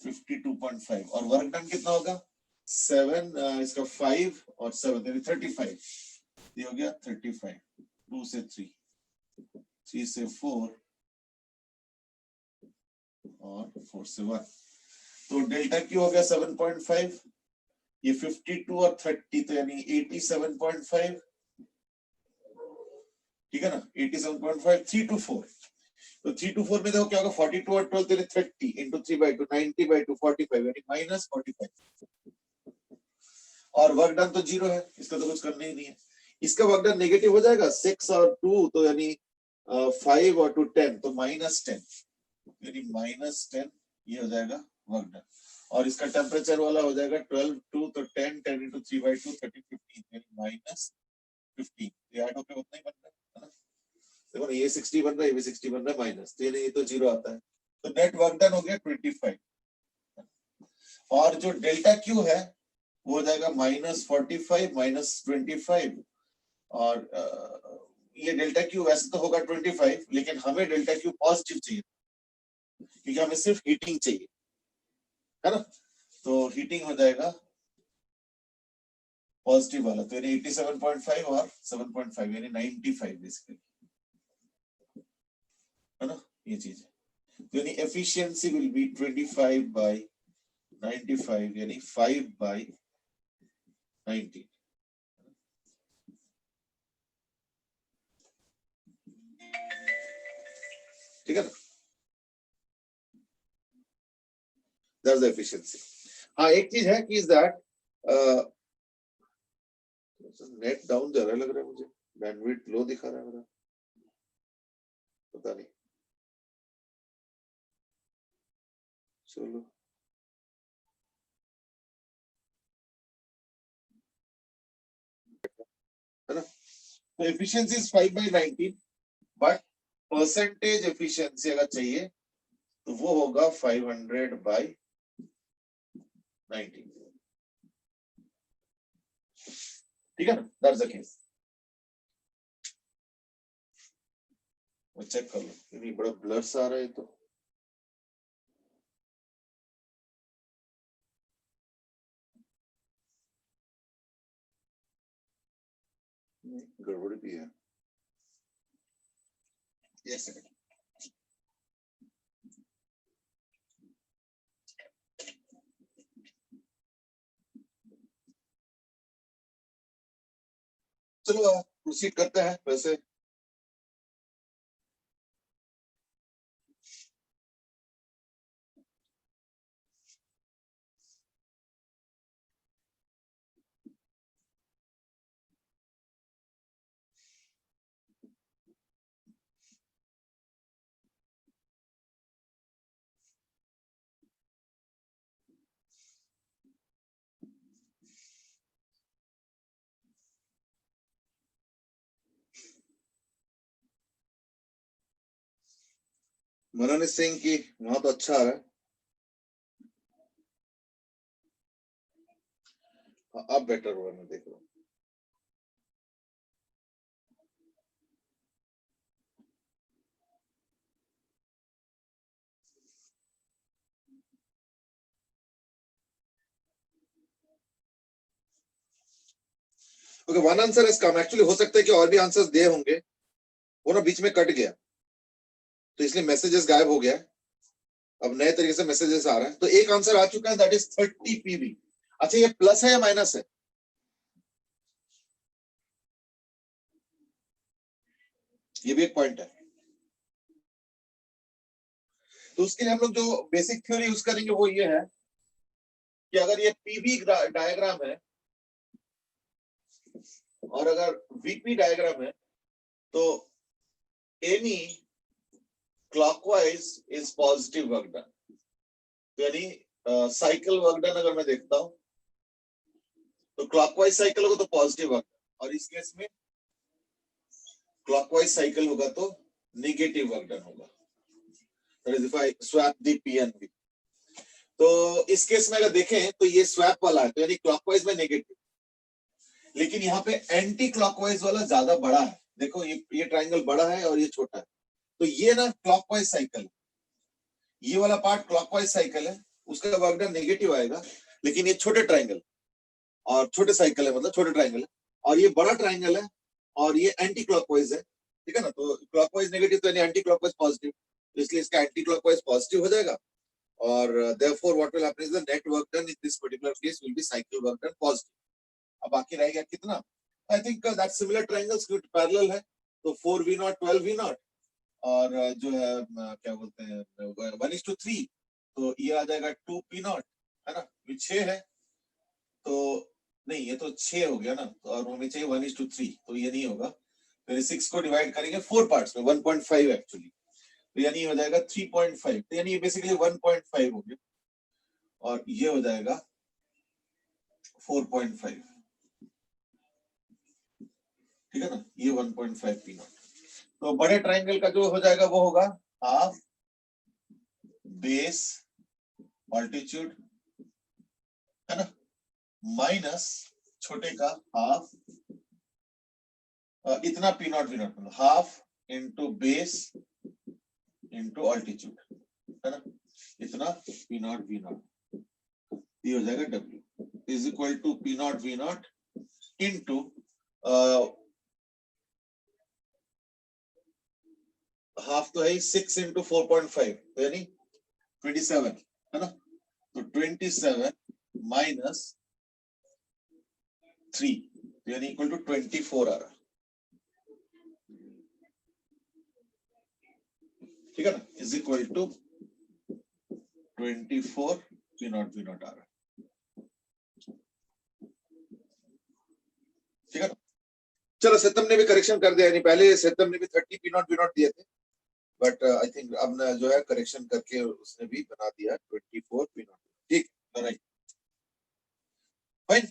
52.5, और वर्क डन कितना होगा, 7, इसका 5 और 7, यानी 35, ये हो गया 35, 2 से 3, 3 से 4 और 4 से 1, तो डेल्टा क्यू हो गया 7.5, ये 52 और 30, तो यानी 87.5, ठीक है ना, 87.5, 3 to 4, तो 3 to 4 में देखो क्या होगा, 42 और 12, तो 30 into 3/2, 90/2, 45, यानी -45, और वर्क डन तो 0 है, इसका तो कुछ करना ही नहीं है, इसका वर्क डन नेगेटिव हो जाएगा, 6 और 2, तो यानी 5 और 2 10, तो -10, यानी -10, ये हो जाएगा वर्क डन, और इसका टेम्परेचर वाला हो जाएगा 12 2, तो 10 into 3/2, 13 15, यानी -15, ये ऐड होकर उतना ही बनता है ना, देखो ना, ये 60 बन रहा है, ये भी 60 बन रहा है माइनस, तो ये तो 0 आता है, तो नेट वर्क डन हो गया 25। और जो डेल्टा क्यू है वो हो जाएगा -45 -25। और ये डेल्टा क्यू वैसे तो होगा 25, लेकिन हमें डेल्टा क्यू पॉजिटिव चाहिए क्योंकि हमें सिर्फ हीटिंग चाहिए, है ना। तो हीटिंग हो जाएगा पॉजिटिव वाला, तो यानी 87.5 और 7.5 यानी 95 बेसिकली, है ना, ये चीज है। तो यानी एफिशिएंसी विल बी 25/95 यानी 5/90। ठीक है ना, दैट्स द एफिशिएंसी। हाँ, एक चीज है कि इज दैट नेट डाउन जा रहा है लग रहा है मुझे, बैंडविड्थ लो दिखा रहा है मेरा, पता नहीं, चलो है ना। तो efficiency is 5/19, but percentage efficiency अगर चाहिए तो वो होगा 500/19। ठीक है ना, दैट्स द केस। मैं चेक कर लो, क्योंकि बड़ा ब्लर सा आ रहा है तो। गड़बड़ी भी है, यस सेकंड। चलो प्रोसीड करते हैं वैसे। मनन इज सेइंग कि वहां तो अच्छा आ रहा है, अब बेटर हुआ, मैं देख रहा हूँ। Okay, one answer is come. Actually हो सकता है कि और भी आंसर्स दे होंगे, वो ना बीच में कट गया, तो इसलिए मैसेजेस गायब हो गया। अब नए तरीके से मैसेजेस आ रहे हैं, तो एक आंसर आ चुका है, दैट इज 30 पीवी। अच्छा, ये प्लस है या माइनस है? ये भी एक पॉइंट है। तो उसके लिए हम लोग जो बेसिक थ्योरी यूज करेंगे वो ये है कि अगर ये पीवी डायग्राम है और अगर वीपी डायग्राम है, तो any clockwise is positive work done. यानी साइकिल वर्क डन अगर मैं देखता हूं तो क्लॉकवाइज साइकिल होगा तो पॉजिटिव वर्क, और इस केस में क्लॉकवाइज साइकिल होगा तो नेगेटिव वर्क डन होगा। That is if I swap the PNB. तो इस केस में अगर देखें तो ये स्वैप वाला है, तो यानी क्लॉकवाइज में नेगेटिव, लेकिन यहाँ पे एंटी क्लॉकवाइज वाला ज्यादा बड़ा है। देखो ये ट्राइंगल बड़ा है और ये छोटा है, तो ये ना क्लॉकवाइज साइकिल है, ये वाला पार्ट क्लॉकवाइज साइकिल है, उसका वर्क डन नेगेटिव आएगा। लेकिन ये छोटे ट्राइंगल और छोटे साइकिल है, मतलब छोटे ट्राइंगल है, और ये बड़ा ट्राइंगल है और ये एंटी क्लॉकवाइज है। ठीक है ना, तो क्लॉकवाइज नेगेटिव तो यानी एंटी क्लॉकवाइज पॉजिटिव, तो इसलिए इसका एंटी क्लॉकवाइज पॉजिटिव हो जाएगा। और therefore what will happen is the net work done in this particular case will be cycle work done positive। अब बाकी रहेगा कितना? I think that similar triangles parallel है, तो 4v0 12v0 और जो है क्या बोलते हैं 1:3, तो ये आ जाएगा 2p0, है ना, ये 6 है, तो नहीं ये तो 6 हो गया ना, तो और हमें चाहिए 1:3, तो ये नहीं होगा। फिर 6 को डिवाइड करेंगे 4 पार्ट्स में, 1.5 एक्चुअली, तो यानी हो जाएगा 3.5, तो यानी ये बेसिकली 1.5 हो गया, और ये हो जाएगा 4.5। ठीक है ना, ये 1.5 पी नॉट। तो बड़े ट्राइंगल का जो हो जाएगा वो होगा हाफ बेस ऑल्टीट्यूड, है ना, माइनस छोटे का हाफ इतना P not V naught, half into base into altitude, है ना, इतना पी नॉट वी नॉट, ये हो जाएगा W is equal to P not V naught into half तो है 6 इंटू 4.5 यानी 27, है ना, तो 27 माइनस 3 यानी इक्वल टू 24 आ रहा, ठीक है ना, is equal to 24 P not V not आ रहा, ठीक है ना। चलो सत्यम ने भी करेक्शन कर दिया, यानी पहले सत्यम ने भी 30 पी नॉट वी नॉट दिए थे, बट आई थिंक अब ना जो है करेक्शन करके उसने भी बना दिया 24 पी नॉट, ठीक, राइट, फाइन।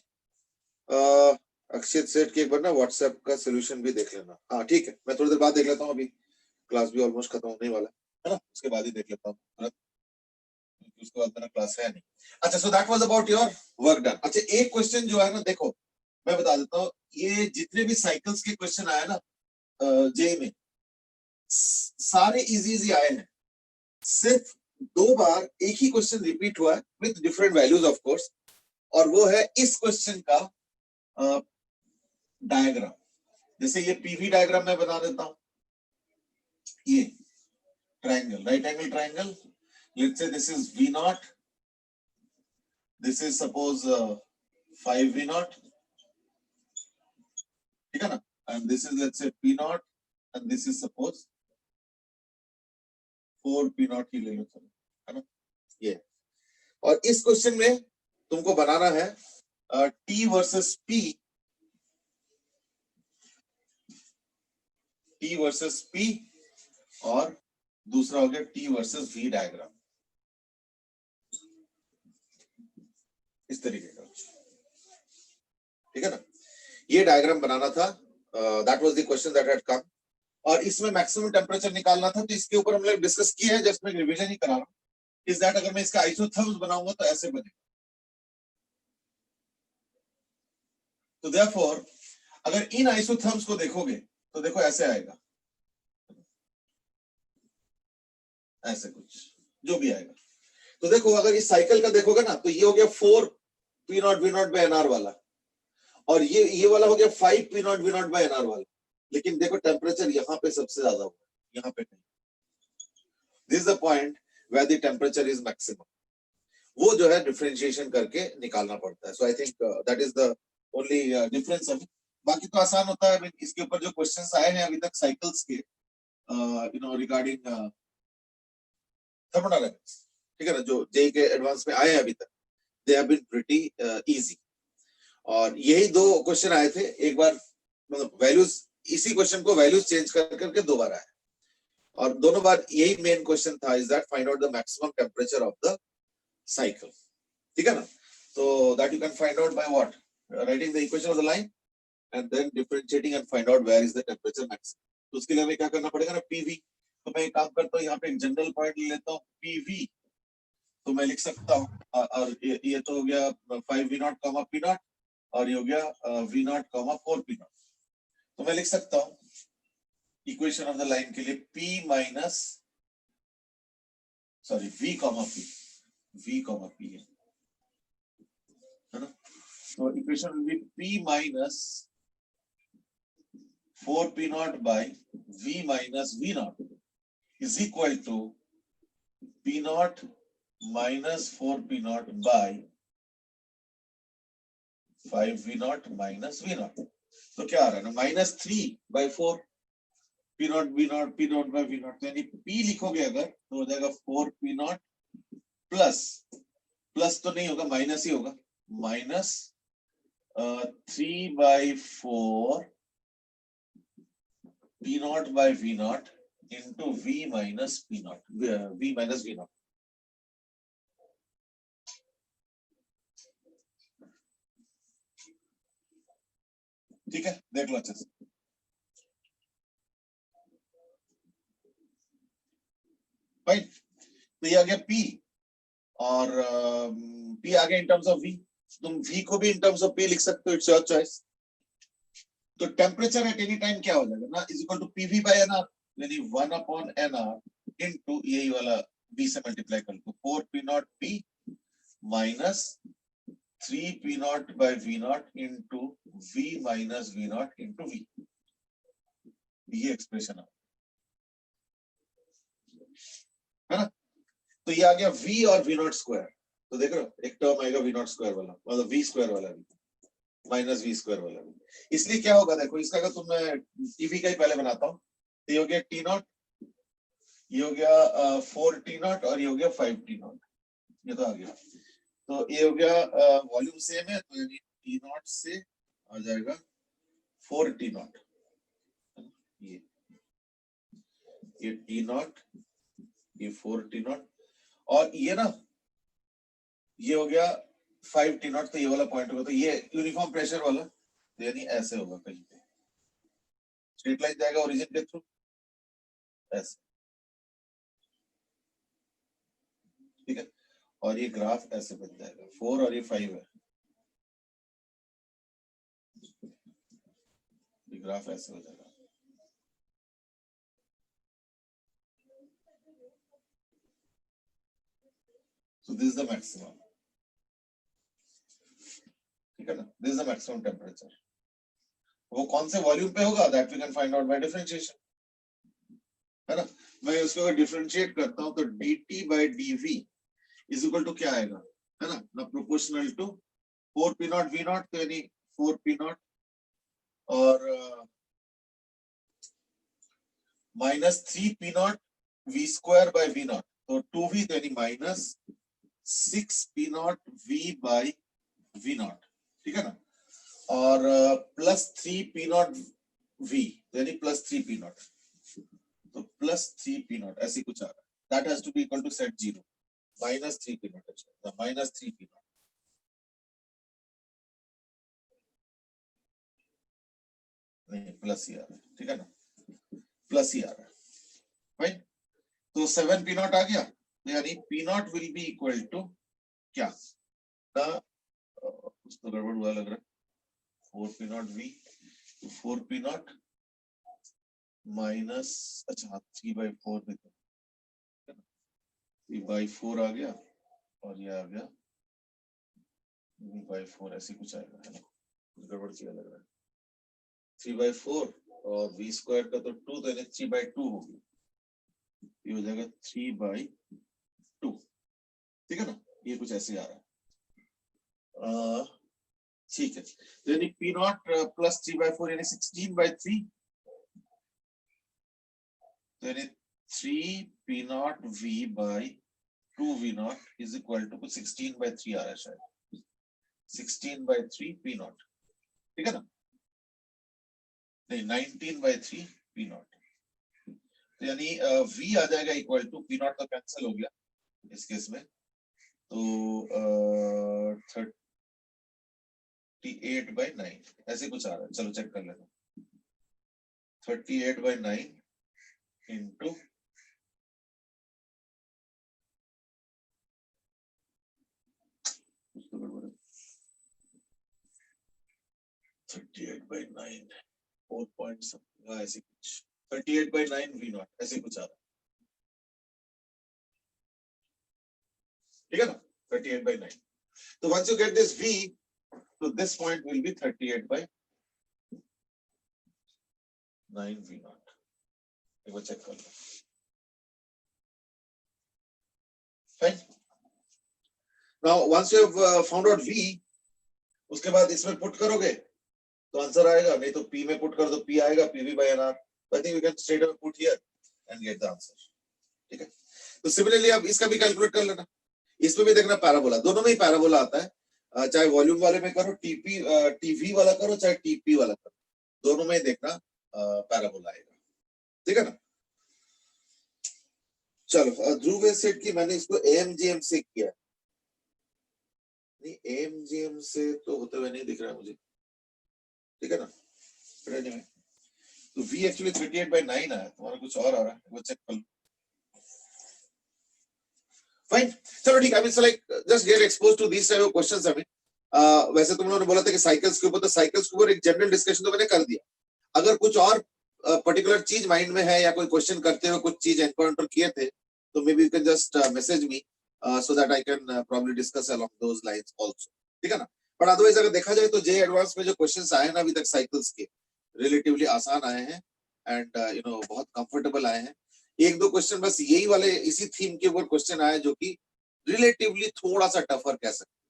अक्षित सेठ के एक बार ना व्हाट्सएप का सोल्यूशन भी देख लेना, हाँ ठीक है, मैं थोड़ी देर बाद देख लेता हूँ, अभी क्लास भी ऑलमोस्ट खत्म होने वाला है ना, उसके बाद ही देख लेता हूँ, उसके बाद मेरा क्लास है नहीं। अच्छा, so that was about your work done. अच्छा, एक क्वेश्चन जो है ना, देखो मैं बता देता हूँ, ये जितने भी साइकिल्स के क्वेश्चन आए ना जे में, सारे इजी इजी आए हैं, सिर्फ 2 बार एक ही क्वेश्चन रिपीट हुआ है with different values of course, और वो है इस क्वेश्चन का डायग्राम। जैसे ये पीवी डायग्राम मैं बना देता हूं, ये triangle, right angle triangle, let's say this is V naught, this is suppose 5 V naught, ठीक है ना, and this is let's say P naught, and this is suppose 4 P naught ही ले लो, चलो, है ना, ये। और इस क्वेश्चन में तुमको बनाना है T versus P, T versus P, और दूसरा हो गया T वर्सेस V डायग्राम, इस तरीके का, ठीक है ना, ये डायग्राम बनाना था, that was the question that had come, और इसमें मैक्सिमम टेम्परेचर निकालना था, तो इसके ऊपर हम लोग डिस्कस किए हैं, जस्ट मैं रिवीजन ही करा रहा हूं, इज दैट अगर मैं इसका आइसोथर्म्स बनाऊंगा तो ऐसे बनेगा, तो देयरफॉर अगर इन आइसोथर्म्स को देखोगे तो देखो ऐसे आएगा, ऐसे कुछ जो भी आएगा, तो देखो अगर इस साइकिल का देखोगे ना, तो ये हो गया 4 P not V naught by NR वाला, और ये वाला हो गया 5 P not V naught by NR वाला, लेकिन देखो टेम्परेचर यहाँ पे सबसे ज्यादा होगा, यहाँ पे नहीं, this is the point where the temperature is maximum, वो जो है डिफरेंशिएशन करके निकालना पड़ता है, so I think that is the only difference of, बाकी तो आसान होता है। इसके ऊपर जो क्वेश्चंस आए हैं अभी तक साइकिल्स के, यू नो रिगार्डिंग थर्मोडायनामिक्स, ठीक है ना, जो जेई के एडवांस में आए हैं अभी तक, they have been pretty easy, और यही 2 क्वेश्चन आए थे, एक बार मतलब वैल्यूज, इसी क्वेश्चन को वैल्यूज चेंज कर करके 2 बार आए, और दोनों बार यही मेन क्वेश्चन था, is that find out the maximum temperature of the cycle, ठीक है ना, so that you can find out by what, writing the equation of the line and then differentiating and find out where is the temperature maximum, तो उसके लिए हमें क्या करना पड़ेगा ना, PV, तो मैं एक काम करता हूँ, यहाँ पे एक जनरल पॉइंट ले लेता हूँ PV, तो मैं लिख सकता हूँ, और ये तो हो गया 5 V naught comma P naught, और ये हो गया V naught comma 4 P naught, तो मैं लिख सकता हूँ इक्वेशन ऑफ द लाइन के लिए P minus, sorry V comma P, V comma P है ना, so equation will be P minus 4 P naught by V minus V naught is equal to P naught minus 4 P naught by 5 V naught minus V naught, तो क्या आ रहा है ना, -3/4 P naught V naught P naught by V naught, तो यानी P लिखोगे अगर तो हो जाएगा 4 P naught प्लस तो नहीं होगा, माइनस ही होगा, minus 3/4 P naught by V naught into V minus P naught, V minus V naught, ठीक है, देख लो अच्छे से, फाइन। तो ये आ गया P और P आ गया इन टर्म्स ऑफ V। तुम V को भी इन टर्म्स ऑफ P लिख सकते हो, इट्स योर चॉइस। तो टेम्परेचर एट एनी टाइम क्या हो जाएगा ना, is equal to PV by NR, यानी 1/NR इनटू यही वाला V से मल्टीप्लाई कर दो, 4P0P minus 3P0 by V0 into V minus V0 into V। ये एक्सप्रेशन है ना। तो ये आ गया V और V0 स्क्वायर। तो देख रहे हो एक टर्म आएगा V0 स्क्वायर वाला, मतलब V स्क्वायर वाला भी माइनस V स्क्वायर वाला भी। इसलिए क्या होगा देखो, इसका अगर तुम मैं टीवी का ही पहले बनाता हूँ, तो ये हो गया T0, ये हो गया 4T0 और ये हो गया 5T0। ये तो आ गया। तो ये हो गया वॉल्यूम सेम है, तो यानी T0 से आ जाएगा 4T0। ये T0, ये 4T0 और ये ना ये हो गया 5T0। तो ये वाला पॉइंट होगा, तो ये यूनिफॉर्म प्रेशर वाला, तो यानी ऐसे होगा, कहीं पे स्ट्रेट लाइन जाएगा ओरिजिन के थ्रू ऐसे, ठीक है। और ये ग्राफ ऐसे बन जाएगा, 4 और ये 5 है, ये ग्राफ ऐसे हो जाएगा। So this is the maximum, ठीक है ना, this is the maximum temperature। वो कौन से वॉल्यूम पे होगा, that we can find out by differentiation, है ना। मैं उसको अगर डिफरेंशिएट करता हूं तो dt by dv is equal to क्या आएगा, है ना, ना प्रोपोर्शनल टू 4P0 V0, तो यानी 4P0 और minus 3P0 V square by V0, तो 2V, तो यानी minus 6P0 V bye V0, ठीक है ना। और प्लस 3P0 V, तो यानी प्लस 3P0, तो प्लस 3P0 ऐसे कुछ आ रहा है, that has to be equal to set 0 minus 3P0, minus 3P0 नहीं प्लस ही आ रहा है, ठीक है ना, प्लस ही आ रहा है, फाइन। तो 7P0 आ गया, यानी P0 will be equal to क्या ना, कुछ तो गड़बड़ हुआ लग रहा है, 4P0 V, 4P0 माइनस, अच्छा 3/4 भी तो 3/4 आ गया और ये आ गया V/4, ऐसे कुछ आएगा, है ना, कुछ गड़बड़ किया लग रहा है। 3/4 और V स्क्वायर का तो 2, तो यानी 3/2 होगी, ये हो जाएगा 3/2, ठीक है ना, ये कुछ ऐसे आ रहा है, ठीक है। तो यानी P0 प्लस 3/4 यानी 16/3, तो यानी 3P0 V by 2V0 is equal to 16/3 आ रहा है शायद, 16/3 P0, ठीक है ना, नहीं 19/3 P0, तो यानी V आ जाएगा इक्वल टू P0 तो कैंसिल हो गया इस केस में, तो 38/9 ऐसे कुछ आ रहा है, चलो चेक कर लेते हैं, 38/9 इंटू 38/9 4 पॉइंट समथिंग ऐसे कुछ, 38/9 V0 ऐसे कुछ आ रहा है, ठीक है ना, 38/9। तो once you get this V, so this point will be 38/9 V0। एक बार चेक कर लो, fine. Now once you have found out V, उसके बाद इसमें पुट करोगे तो आंसर आएगा, नहीं तो P में पुट कर दो, P आएगा PV by NR। I think we can straight away put here and get the answer, ठीक है। तो सिमिलरली अब इसका भी कैलकुलेट कर लेना, इसमें भी देखना पैराबोला, दोनों में ही पैराबोला आता है, चाहे वॉल्यूम वाले में करो टीवी वाला करो, चाहे टीपी वाला करो, दोनों में ही देखना पैराबोला आएगा, ठीक है ना। चलो ध्रुव सेट की मैंने इसको AMGM से किया, नहीं AMGM से तो होते हुए नहीं दिख रहा है मुझे, ठीक है ना। तो V एक्चुअली 38/9 आया, तुम्हारा कुछ और आ रहा है, वो चेक कर लो। फाइन, चलो ठीक है। I mean like just get expose to this type of questions. हमें वैसे तुम लोगों ने बोला था कि साइकिल्स के ऊपर, तो साइकिल्स के ऊपर एक जनरल डिस्कशन तो मैंने कर दिया। अगर कुछ और पर्टिकुलर चीज माइंड में है या कोई क्वेश्चन करते हुए कुछ चीज एनकाउंटर किए थे, तो may be you can just message me so that I can probably discuss along those lines also, ठीक है ना। बट अदरवाइज अगर देखा जाए तो जे एडवांस में जो क्वेश्चंस आए हैं ना अभी तक साइकिल्स के, रिलेटिवली आसान आए हैं एंड यू नो बहुत कंफर्टेबल आए हैं। एक दो क्वेश्चन बस यही वाले इसी थीम के ऊपर क्वेश्चन आए जो कि रिलेटिवली थोड़ा सा टफर कह सकते हैं,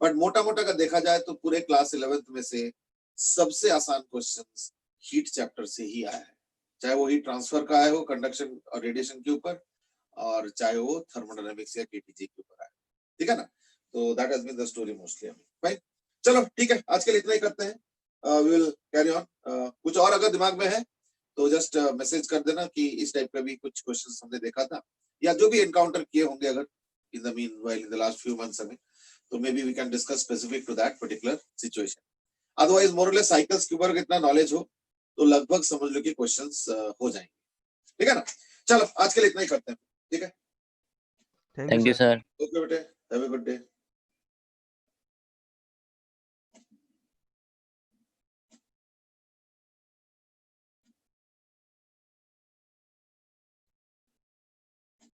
बट मोटा मोटा अगर देखा जाए तो पूरे क्लास 11th में से सबसे आसान क्वेश्चंस हीट चैप्टर से ही आया है, चाहे वो हीट ट्रांसफर का आया हो कंडक्शन और रेडिएशन के ऊपर, और चाहे वो थर्मोडायनामिक्स या केटीजी के ऊपर आया, ठीक है ना। तो that has been the story mostly. Fine, चलो ठीक है, आज के लिए इतना ही करते हैं। We will carry on. कुछ और अगर दिमाग में है तो जस्ट मैसेज कर देना कि इस टाइप का भी कुछ क्वेश्चंस हमने देखा था या जो भी एनकाउंटर किए होंगे अगर in the meanwhile in the last few months हमें, तो maybe we can discuss specific to that particular situation. Otherwise more or less cycles के ऊपर इतना नॉलेज हो तो लगभग समझ लो कि क्वेश्चंस हो जाएंगे, ठीक है ना। चलो आज के लिए इतना ही करते हैं, ठीक है। Thank you sir. ओके बेटे, हैव अ गुड डे।